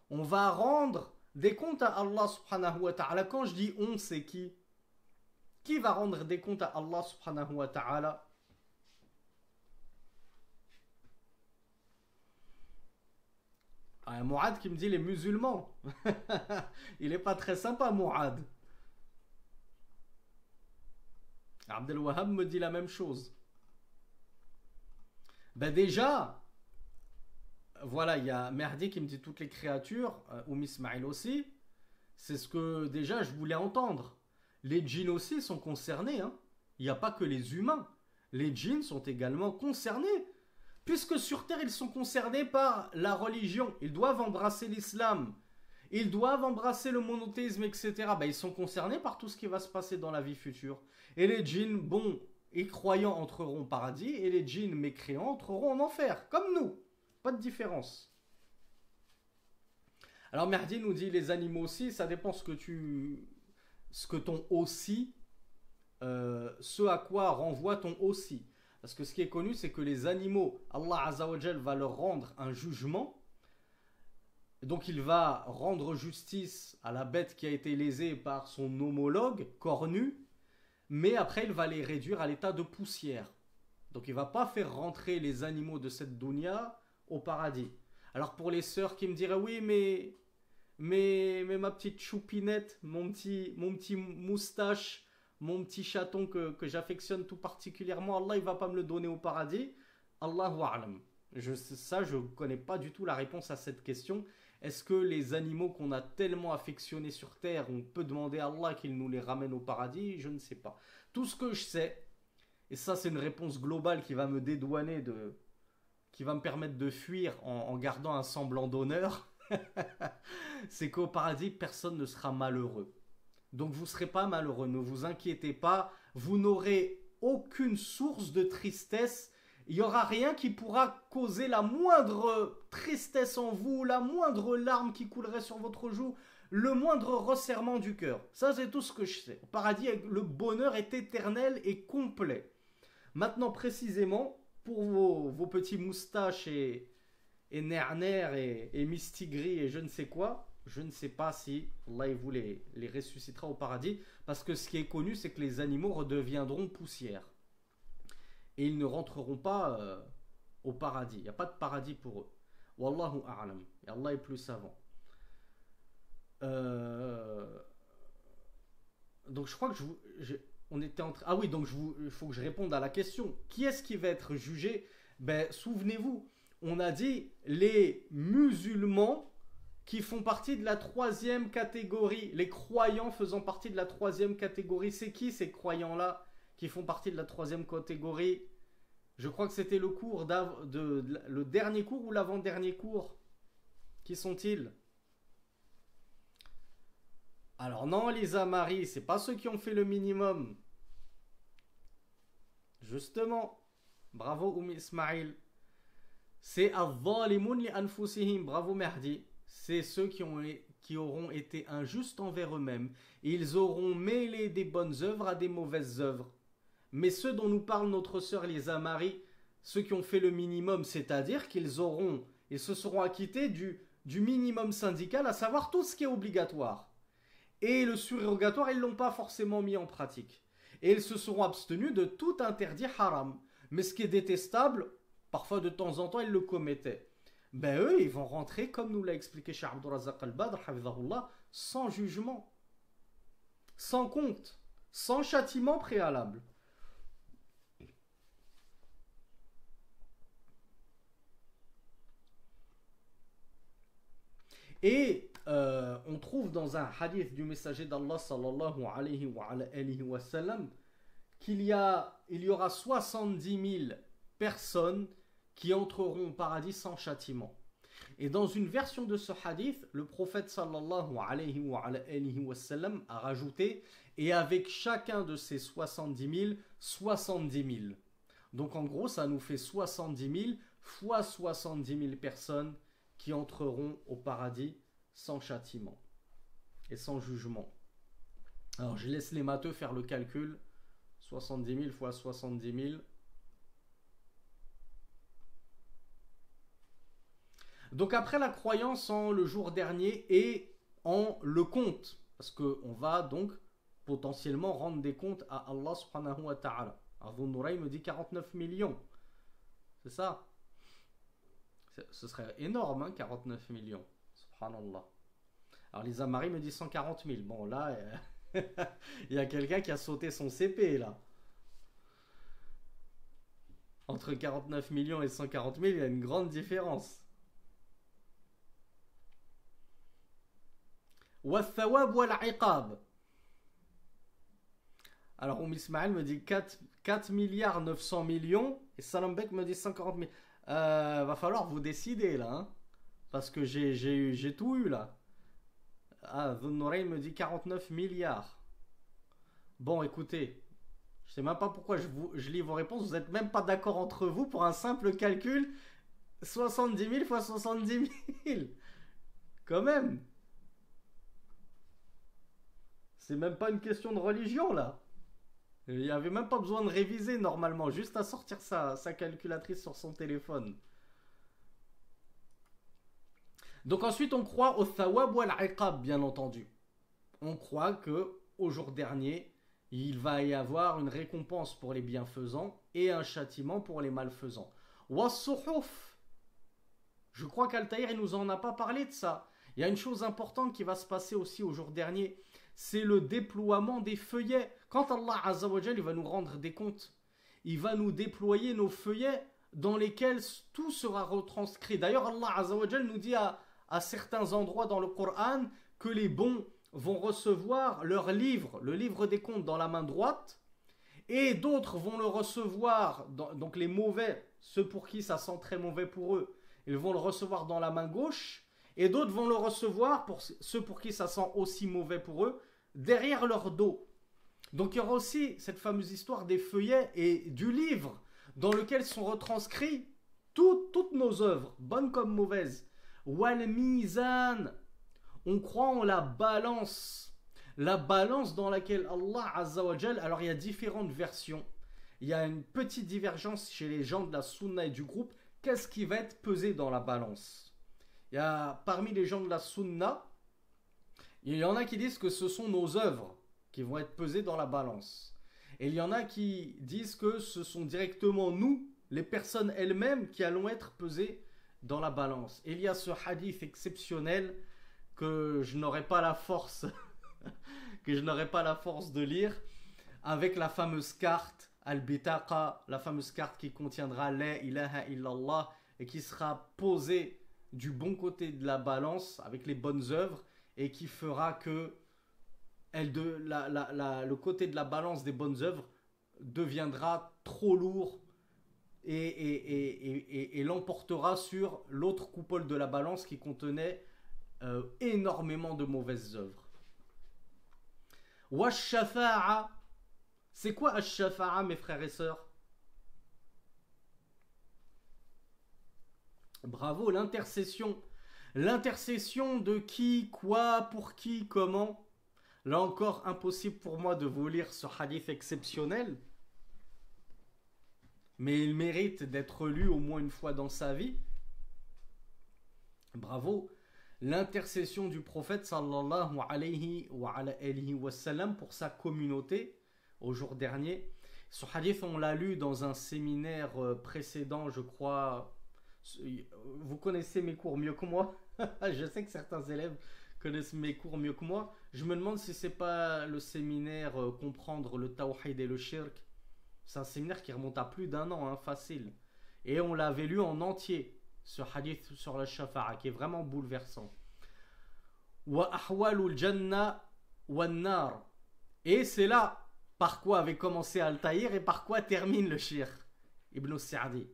On va rendre des comptes à Allah subhanahu wa ta'ala. Quand je dis on, c'est qui? Qui va rendre des comptes à Allah subhanahu wa ta'ala? Mouad qui me dit les musulmans. Il n'est pas très sympa, Mouad. Abdel Wahab me dit la même chose. Ben déjà, voilà, il y a Merdi qui me dit toutes les créatures, ou Ismail aussi. C'est ce que déjà je voulais entendre. Les djinns aussi sont concernés. Hein. Il n'y a pas que les humains. Les djinns sont également concernés. Puisque sur Terre, ils sont concernés par la religion. Ils doivent embrasser l'islam. Ils doivent embrasser le monothéisme, etc. Ben, ils sont concernés par tout ce qui va se passer dans la vie future. Et les djinns, bons et croyants, entreront au paradis. Et les djinns mécréants entreront en enfer. Comme nous. Pas de différence. Alors Merdi nous dit les animaux aussi, ça dépend ce que tu ce que ton aussi, ce à quoi renvoie ton aussi. Parce que ce qui est connu, c'est que les animaux, Allah Azza wa Jal va leur rendre un jugement. Donc il va rendre justice à la bête qui a été lésée par son homologue cornu, mais après il va les réduire à l'état de poussière. Donc il ne va pas faire rentrer les animaux de cette dunya au paradis. Alors pour les sœurs qui me diraient oui mais ma petite choupinette, mon petit moustache, mon petit chaton que j'affectionne tout particulièrement, Allah il va pas me le donner au paradis. Allahu a'lam. Je ne connais pas du tout la réponse à cette question. Est-ce que les animaux qu'on a tellement affectionnés sur terre, on peut demander à Allah qu'il nous les ramène au paradis? Je ne sais pas. Tout ce que je sais, et ça c'est une réponse globale qui va me dédouaner qui va me permettre de fuir en gardant un semblant d'honneur, c'est qu'au paradis, personne ne sera malheureux. Donc vous ne serez pas malheureux, ne vous inquiétez pas, vous n'aurez aucune source de tristesse, il n'y aura rien qui pourra causer la moindre tristesse en vous, la moindre larme qui coulerait sur votre joue, le moindre resserrement du cœur. Ça c'est tout ce que je sais. Au paradis, le bonheur est éternel et complet. Maintenant précisément, pour vos petits moustaches et nerner et mistigris et je ne sais quoi, je ne sais pas si Allah vous les ressuscitera au paradis, parce que ce qui est connu, c'est que les animaux redeviendront poussière. Et ils ne rentreront pas au paradis. Il n'y a pas de paradis pour eux. Wallahu a'lam. Et Allah est plus savant. Donc je crois que on était en train... Ah oui, donc il faut que je réponde à la question. Qui est-ce qui va être jugé? Ben, souvenez-vous, on a dit les musulmans qui font partie de la 3e catégorie, les croyants faisant partie de la 3e catégorie. C'est qui ces croyants-là qui font partie de la 3e catégorie? Je crois que c'était le cours le dernier cours ou l'avant-dernier cours. Qui sont-ils? Alors non, Lisa Marie, c'est pas ceux qui ont fait le minimum. Justement, bravo Ismail. C'est Al-Zalimun li anfusihim. Bravo Mahdi. C'est ceux qui auront été injustes envers eux-mêmes. Ils auront mêlé des bonnes œuvres à des mauvaises œuvres. Mais ceux dont nous parle notre sœur Lisa Marie, ceux qui ont fait le minimum, c'est-à-dire ils se seront acquittés du minimum syndical, à savoir tout ce qui est obligatoire. Et le surrogatoire, ils ne l'ont pas forcément mis en pratique. Et ils se seront abstenus de tout interdit haram. Mais ce qui est détestable, parfois de temps en temps, ils le commettaient. Ben eux, ils vont rentrer, comme nous l'a expliqué Cheikh Abdourazaq al-Badr, sans jugement, sans compte, sans châtiment préalable. Et on trouve dans un hadith du messager d'Allah sallallahu alayhi wa sallam qu'il y aura 70 000 personnes qui entreront au paradis sans châtiment. Et dans une version de ce hadith, le prophète sallallahu alayhi wa sallam a rajouté et avec chacun de ces 70 000, 70 000. Donc en gros, ça nous fait 70 000 fois 70 000 personnes qui entreront au paradis sans châtiment et sans jugement. Alors je laisse les matheux faire le calcul. 70 000 fois 70 000. Donc après la croyance en le jour dernier et en le compte, parce qu'on va donc potentiellement rendre des comptes à Allah subhanahu wa ta'ala. Abu Nouraï me dit 49 millions. C'est ça? Ce serait énorme, hein, 49 millions. Subhanallah. Alors Lisa Marie me dit 140 000. Bon là, il y a quelqu'un qui a sauté son CP là. Entre 49 millions et 140 000, il y a une grande différence. Wathawab wal-iqab. Alors Ismaël me dit 4 milliards 900 millions et Salambek me dit 140 000. Va falloir vous décider là, hein, parce que j'ai tout eu là. Ah, Dhunnourayn me dit 49 milliards. Bon, écoutez, je sais même pas pourquoi je lis vos réponses. Vous n'êtes même pas d'accord entre vous pour un simple calcul. 70 000 fois 70 000. Quand même. C'est même pas une question de religion là. Il n'y avait même pas besoin de réviser normalement, juste à sortir sa calculatrice sur son téléphone. Donc ensuite on croit au thawab ou al-iqab, bien entendu. On croit que au jour dernier, il va y avoir une récompense pour les bienfaisants et un châtiment pour les malfaisants. Was-suhuf. Je crois qu'Altaïr nous en a pas parlé de ça. Il y a une chose importante qui va se passer aussi au jour dernier, c'est le déploiement des feuillets. Quand Allah Azza wa Jal, il va nous rendre des comptes, il va nous déployer nos feuillets dans lesquels tout sera retranscrit. D'ailleurs, Allah Azza wa Jal nous dit à certains endroits dans le Coran que les bons vont recevoir leur livre, le livre des comptes, dans la main droite, et d'autres vont le recevoir, donc les mauvais, ceux pour qui ça sent très mauvais pour eux, ils vont le recevoir dans la main gauche, et d'autres vont le recevoir, pour ceux pour qui ça sent aussi mauvais pour eux, derrière leur dos. Donc il y aura aussi cette fameuse histoire des feuillets et du livre dans lequel sont retranscrits toutes nos œuvres, bonnes comme mauvaises. Wal mizan, on croit en la balance dans laquelle Allah Azza wa Jal, alors il y a différentes versions, il y a une petite divergence chez les gens de la sunna et du groupe, qu'est-ce qui va être pesé dans la balance? Il y a parmi les gens de la sunna, il y en a qui disent que ce sont nos œuvres qui vont être pesées dans la balance. Et il y en a qui disent que ce sont directement nous, les personnes elles-mêmes, qui allons être pesées dans la balance. Et il y a ce hadith exceptionnel que je n'aurai pas la force de lire, avec la fameuse carte al-bitaqa, la fameuse carte qui contiendra la ilaha illallah et qui sera posée du bon côté de la balance avec les bonnes œuvres et qui fera que le côté de la balance des bonnes œuvres deviendra trop lourd et l'emportera sur l'autre coupole de la balance qui contenait énormément de mauvaises œuvres. Wash-shafa'a, c'est quoi ash-shafa'a, mes frères et sœurs? Bravo, l'intercession. L'intercession de qui, quoi, pour qui, comment? Là encore, impossible pour moi de vous lire ce hadith exceptionnel, mais il mérite d'être lu au moins une fois dans sa vie. Bravo, l'intercession du prophète sallallahu alayhi wa sallam pour sa communauté au jour dernier. Ce hadith, on l'a lu dans un séminaire précédent, je crois. Vous connaissez mes cours mieux que moi. Je sais que certains élèves connaissent mes cours mieux que moi. Je me demande si c'est pas le séminaire Comprendre le Tawhid et le Shirk. C'est un séminaire qui remonte à plus d'un an, hein, facile. Et on l'avait lu en entier, ce hadith sur la shafa'a, qui est vraiment bouleversant. Wa ahwalul janna wan nar. Et c'est là par quoi avait commencé Al-Tahir et par quoi termine le Cheikh Ibn Sa'di.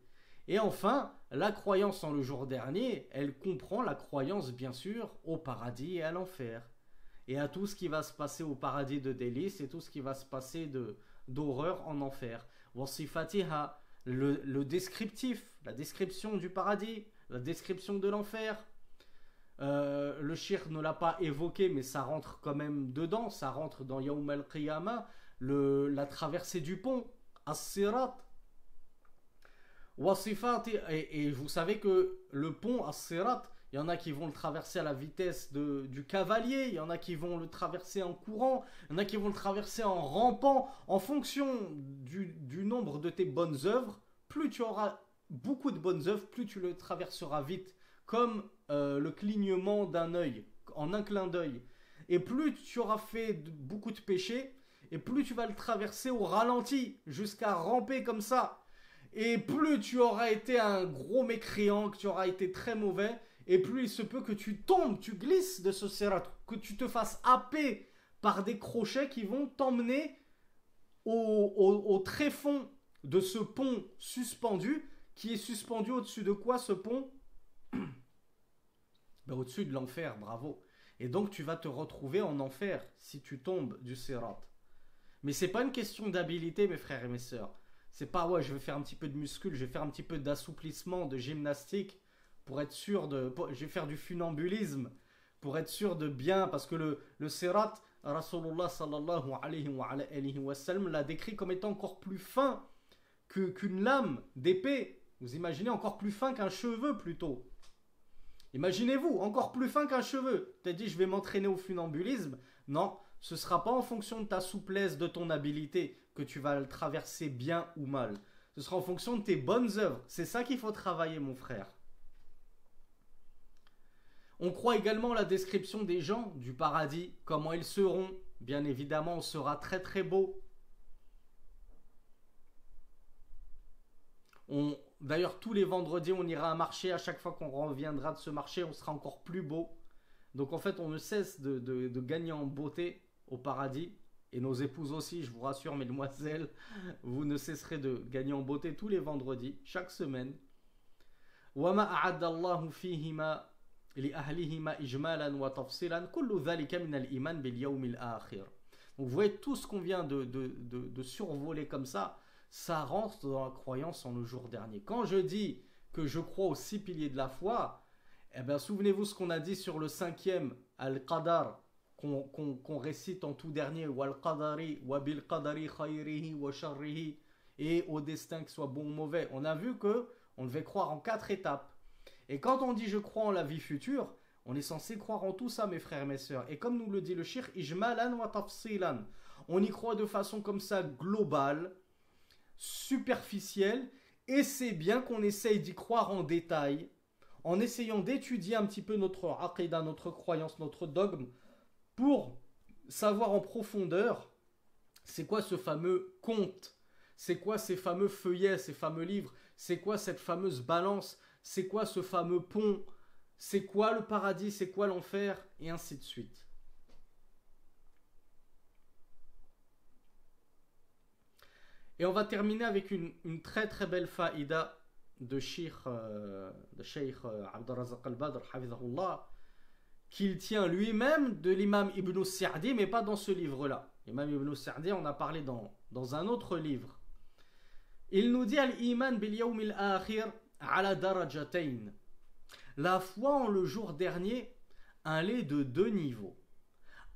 Et enfin, la croyance en le jour dernier, elle comprend la croyance bien sûr au paradis et à l'enfer. Et à tout ce qui va se passer au paradis de délices et tout ce qui va se passer d'horreur en enfer. Wasifatiha, le descriptif, la description du paradis, la description de l'enfer. Le shir ne l'a pas évoqué, mais ça rentre quand même dedans, ça rentre dans Yawm al-Qiyamah, la traversée du pont, As-Sirat. Wasifati, et vous savez que le pont As-Sirat, il y en a qui vont le traverser à la vitesse du cavalier, il y en a qui vont le traverser en courant, il y en a qui vont le traverser en rampant. En fonction du nombre de tes bonnes œuvres, plus tu auras beaucoup de bonnes œuvres, plus tu le traverseras vite, comme le clignement d'un œil, en un clin d'œil. Et plus tu auras fait beaucoup de péchés, et plus tu vas le traverser au ralenti, jusqu'à ramper comme ça. Et plus tu auras été un gros mécréant, que tu auras été très mauvais, et plus il se peut que tu tombes, tu glisses de ce sirat, que tu te fasses happer par des crochets qui vont t'emmener au tréfonds de ce pont suspendu, qui est suspendu au-dessus de quoi, ce pont? Ben, au-dessus de l'enfer, bravo. Et donc tu vas te retrouver en enfer si tu tombes du sirat. Mais c'est pas une question d'habilité, mes frères et mes sœurs. C'est pas, ouais, je vais faire un petit peu de muscule, je vais faire un petit peu d'assouplissement, de gymnastique, pour être sûr je vais faire du funambulisme, pour être sûr de bien, parce que le sirat, Rasulullah sallallahu alayhi wa sallam l'a décrit comme étant encore plus fin qu'une lame d'épée. Vous imaginez, encore plus fin qu'un cheveu plutôt. Imaginez-vous, encore plus fin qu'un cheveu. Tu as dit, je vais m'entraîner au funambulisme. Non, ce ne sera pas en fonction de ta souplesse, de ton habileté, que tu vas le traverser bien ou mal. Ce sera en fonction de tes bonnes œuvres. C'est ça qu'il faut travailler, mon frère. On croit également à la description des gens du paradis, comment ils seront. Bien évidemment, on sera très très beau. D'ailleurs, tous les vendredis, on ira à un marché. À chaque fois qu'on reviendra de ce marché, on sera encore plus beau. Donc en fait, on ne cesse de gagner en beauté au paradis. Et nos épouses aussi, je vous rassure, mesdemoiselles, vous ne cesserez de gagner en beauté tous les vendredis, chaque semaine. وَمَا أَعَدَّ اللَّهُ فِيهِمَا لِأَهْلِهِمَا إِجْمَالًا وَتَفْصِيلًا كُلُّ ذَلِكَ مِنَ الْإِيمَانِ بِالْيَوْمِ الْآخِرِ. Donc vous voyez tout ce qu'on vient de survoler comme ça rentre dans la croyance en le jour dernier. Quand je dis que je crois aux 6 piliers de la foi, eh bien souvenez-vous ce qu'on a dit sur le 5e, Al-Qadar, qu'on récite en tout dernier, Wal-Qadari, Wabil-Qadari khayrihi wa sharrihi, et au destin que soit bon ou mauvais. On a vu que on devait croire en 4 étapes. Et quand on dit je crois en la vie future, on est censé croire en tout ça, mes frères et mes sœurs. Et comme nous le dit le shir, ijmalan wa tafsilan. On y croit de façon comme ça globale, superficielle, et c'est bien qu'on essaye d'y croire en détail, en essayant d'étudier un petit peu notre aqidah, notre croyance, notre dogme, pour savoir en profondeur c'est quoi ce fameux conte, c'est quoi ces fameux feuillets, ces fameux livres, c'est quoi cette fameuse balance, c'est quoi ce fameux pont, c'est quoi le paradis, c'est quoi l'enfer, et ainsi de suite. Et on va terminer avec une très très belle faïda de Cheikh Abdurrazzaq al-Badr, hafidhahullah, qu'il tient lui-même de l'imam Ibn Sa'di, mais pas dans ce livre-là. L'imam Ibn Sa'di, on a parlé dans un autre livre. Il nous dit al-iman bil yawm al-akhir ala darajatayn. La foi en le jour dernier, elle est de 2 niveaux.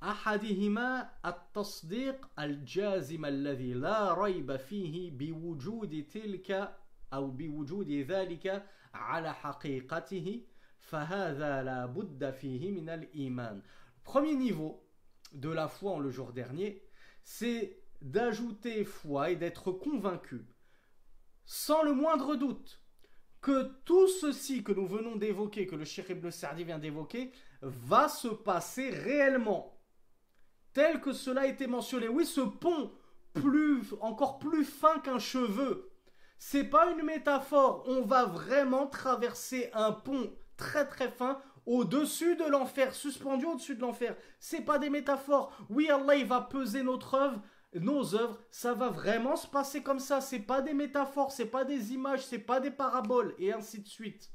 أحدهما التصديق الجازم الذي لا ريب فيه بوجود تلك أو بوجود ذلك على حقيقته فهذا لا بد فيه من الإيمان. Premier niveau de la foi en le jour dernier, c'est d'ajouter foi et d'être convaincu sans le moindre doute que tout ceci que nous venons d'évoquer, que le Cheikh Ibn Sa'di vient d'évoquer, va se passer réellement tel que cela a été mentionné. Oui, ce pont encore plus fin qu'un cheveu, c'est pas une métaphore. On va vraiment traverser un pont très très fin au-dessus de l'enfer, suspendu au-dessus de l'enfer. C'est pas des métaphores. Oui, Allah, il va peser nos œuvres, ça va vraiment se passer comme ça. C'est pas des métaphores, c'est pas des images, c'est pas des paraboles, et ainsi de suite.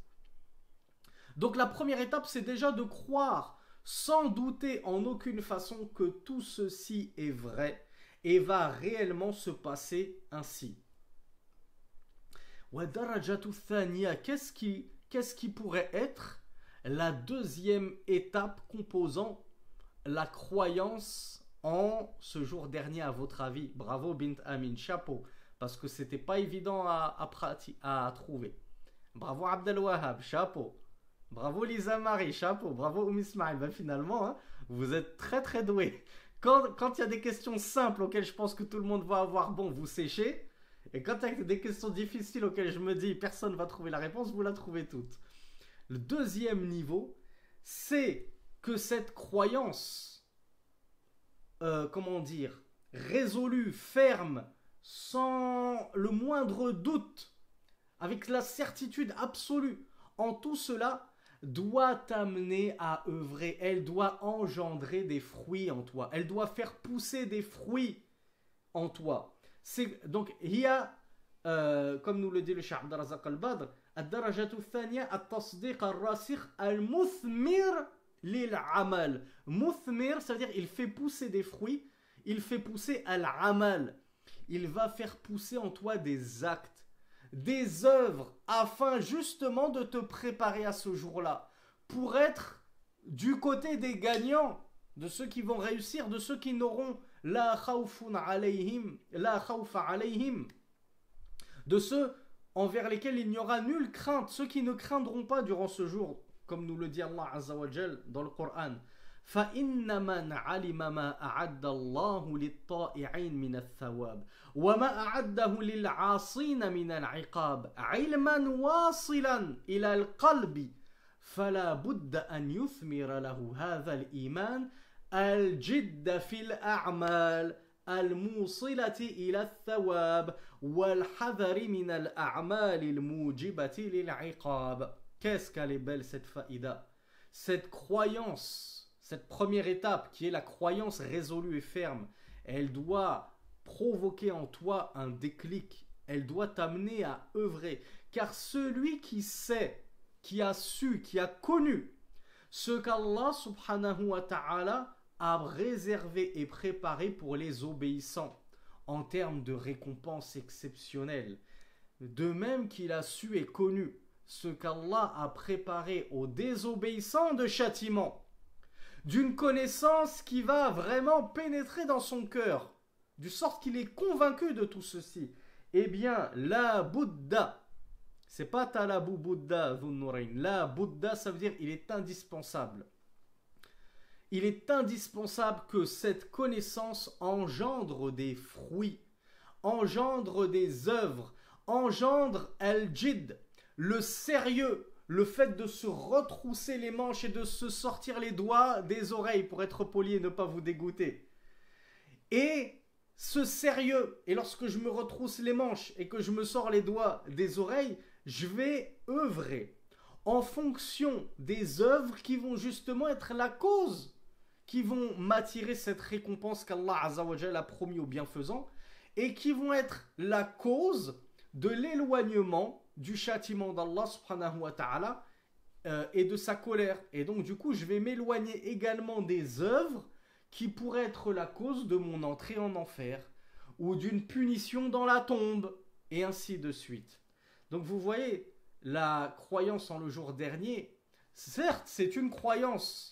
Donc la première étape, c'est déjà de croire sans douter en aucune façon que tout ceci est vrai et va réellement se passer ainsi. Qu'est-ce qui pourrait être la deuxième étape composant la croyance en ce jour dernier, à votre avis? Bravo Bint Amin, chapeau, parce que c'était pas évident à trouver. Bravo Abdel Wahab, chapeau. Bravo Lisa Marie, chapeau. Bravo Ismail. Ben finalement, hein, vous êtes très très doués. Quand il y a des questions simples auxquelles je pense que tout le monde va avoir bon, vous séchez. Et quand il y a des questions difficiles auxquelles je me dis personne ne va trouver la réponse, vous la trouvez toutes. Le deuxième niveau, c'est que cette croyance, résolue, ferme, sans le moindre doute, avec la certitude absolue, en tout cela, doit t'amener à œuvrer, elle doit engendrer des fruits en toi, elle doit faire pousser des fruits en toi. Donc, il y a, comme nous le dit le Cheikh Abdurrazzaq al-Badr, الدرجة الثانية التصديق الراسخ المثمر للعمل. Muthmir, ça veut dire il fait pousser des fruits, il fait pousser al-amal, il va faire pousser en toi des actes, des œuvres, afin justement de te préparer à ce jour-là, pour être du côté des gagnants, de ceux qui vont réussir, de ceux qui n'auront la khawfun alayhim, la khawfa alayhim, de ceux envers lesquels il n'y aura nulle crainte, ceux qui ne craindront pas durant ce jour, comme nous le dit Allah Azza wa Jal dans le Coran. فَإِنَّ مَنْ عَلِمَ مَا أَعَدَّ اللَّهُ لِلطَّائِعِينَ مِنَ الثَّوَابِ وَمَا أَعَدَّهُ لِلْعَاصِينَ مِنَ الْعِقَابِ عِلْمًا وَاصِلًا إِلَى الْقَلْبِ فَلَا بُدَّ أَنْ يُثْمِرَ لَهُ هَذَا الْإِيمَانِ الْجِدَّ فِي الْأَعْمَالِ الموصلة إلى الثواب والحذر من الأعمال الموجبة للعقاب. Qu'est-ce qu'elle est belle cette faïda, cette croyance, cette première étape qui est la croyance résolue et ferme. Elle doit provoquer en toi un déclic, elle doit t'amener à œuvrer, car celui qui sait, qui a su, qui a connu ce qu'Allah subhanahu wa ta'ala a réservé et préparé pour les obéissants en termes de récompenses exceptionnelles, de même qu'il a su et connu ce qu'Allah a préparé aux désobéissants de châtiment, d'une connaissance qui va vraiment pénétrer dans son cœur, de sorte qu'il est convaincu de tout ceci. Eh bien, la Bouddha, c'est pas Talabou Bouddha, la Bouddha, ça veut dire il est indispensable. Il est indispensable que cette connaissance engendre des fruits, engendre des œuvres, engendre al-jid, le sérieux, le fait de se retrousser les manches et de se sortir les doigts des oreilles pour être poli et ne pas vous dégoûter. Et ce sérieux, et lorsque je me retrousse les manches et que je me sors les doigts des oreilles, je vais œuvrer en fonction des œuvres qui vont justement être la cause, qui vont m'attirer cette récompense qu'Allah Azza wa Jalla a promis aux bienfaisants et qui vont être la cause de l'éloignement du châtiment d'Allah subhanahu wa ta'ala et de sa colère. Et donc du coup je vais m'éloigner également des œuvres qui pourraient être la cause de mon entrée en enfer ou d'une punition dans la tombe et ainsi de suite. Donc vous voyez, la croyance en le jour dernier, certes c'est une croyance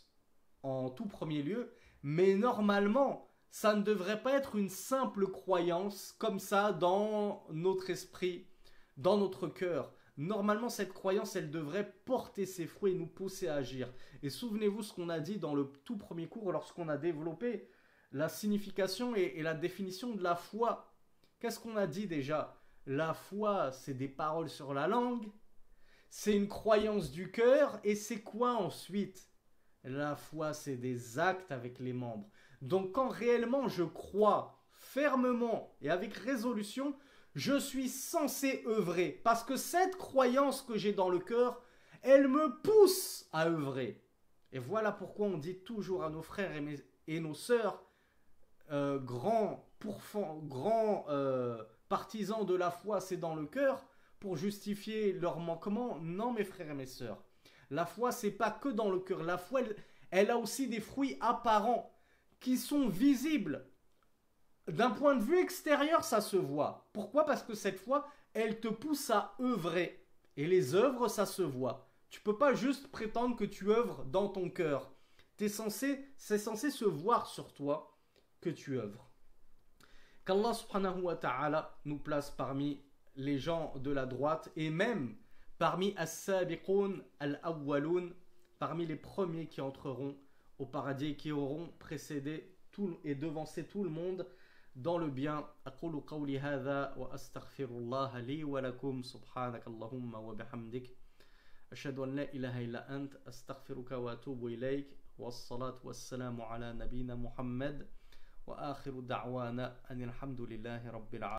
en tout premier lieu, mais normalement, ça ne devrait pas être une simple croyance comme ça dans notre esprit, dans notre cœur. Normalement, cette croyance, elle devrait porter ses fruits et nous pousser à agir. Et souvenez-vous ce qu'on a dit dans le tout premier cours lorsqu'on a développé la signification et la définition de la foi. Qu'est-ce qu'on a dit déjà? La foi, c'est des paroles sur la langue, c'est une croyance du cœur, et c'est quoi ensuite? La foi, c'est des actes avec les membres. Donc quand réellement je crois fermement et avec résolution, je suis censé œuvrer. Parce que cette croyance que j'ai dans le cœur, elle me pousse à œuvrer. Et voilà pourquoi on dit toujours à nos frères et nos sœurs, grands partisans de la foi, c'est dans le cœur, pour justifier leur manquement. Non mes frères et mes sœurs. La foi, c'est pas que dans le cœur. La foi, elle a aussi des fruits apparents qui sont visibles. D'un point de vue extérieur, ça se voit. Pourquoi? Parce que cette foi, elle te pousse à œuvrer. Et les œuvres, ça se voit. Tu peux pas juste prétendre que tu œuvres dans ton cœur. C'est censé se voir sur toi que tu œuvres. Qu'Allah subhanahu wa ta'ala nous place parmi les gens de la droite et même parmi as-sabiqoun al-awwaloun, parmi les premiers qui entreront au paradis et qui auront précédé tout et devancé tout le monde dans le bien. Aqulu qawli hadha wa astaghfirullah li wa lakum subhanaka allahumma wa bihamdik ashhadu an la ilaha illa ant astaghfiruka wa atubu ilayk was-salatu was-salamu ala nabiyyina Muhammad wa akhiru da'wana anil hamdulillahi rabbil alamin.